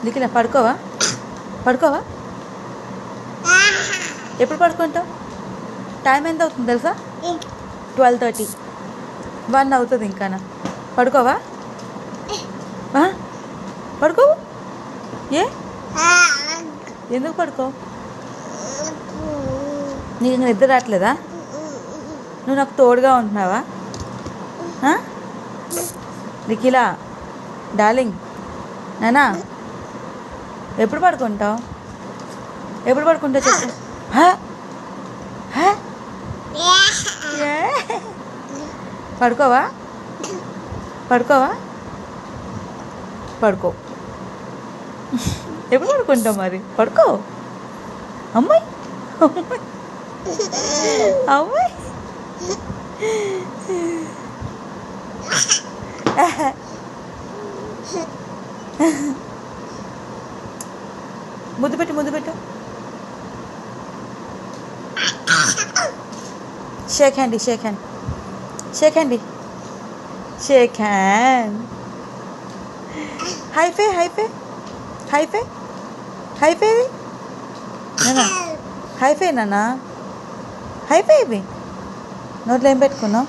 లిఖిన పడుకోవా? పడుకోవా? ఎప్పుడు పడుకుంటావు? టైం ఎంత అవుతుంది తెలుసా? 12:30. 1 అవుతుంది ఇంకానా. పడుకోవా? పడుకోవు. ఏ ఎందుకు పడుకోవు? నీకు నిద్ర రావట్లేదా? నువ్వు నాకు తోడుగా ఉంటున్నావా? నిఖిల డార్లింగ్, నానా ఎప్పుడు పడుకుంటావు? ఎప్పుడు పడుకుంటావు చెప్పు. పడుకోవా? పడుకోవా? పడుకో. ఎప్పుడు పడుకుంటావు మరి? పడుకో. అమ్మాయి అమ్మాయి అమ్మాయి ముద్దు పెట్టు, ముద్దు పెట్టు. Shake hand, shake hand, shake hand, shake hand. Hyphae, hyphae, hyphae, hyphae నానా, హైఫే నానా, హైఫే. ఇవి నోట్లో ఏం పెట్టుకున్నావు?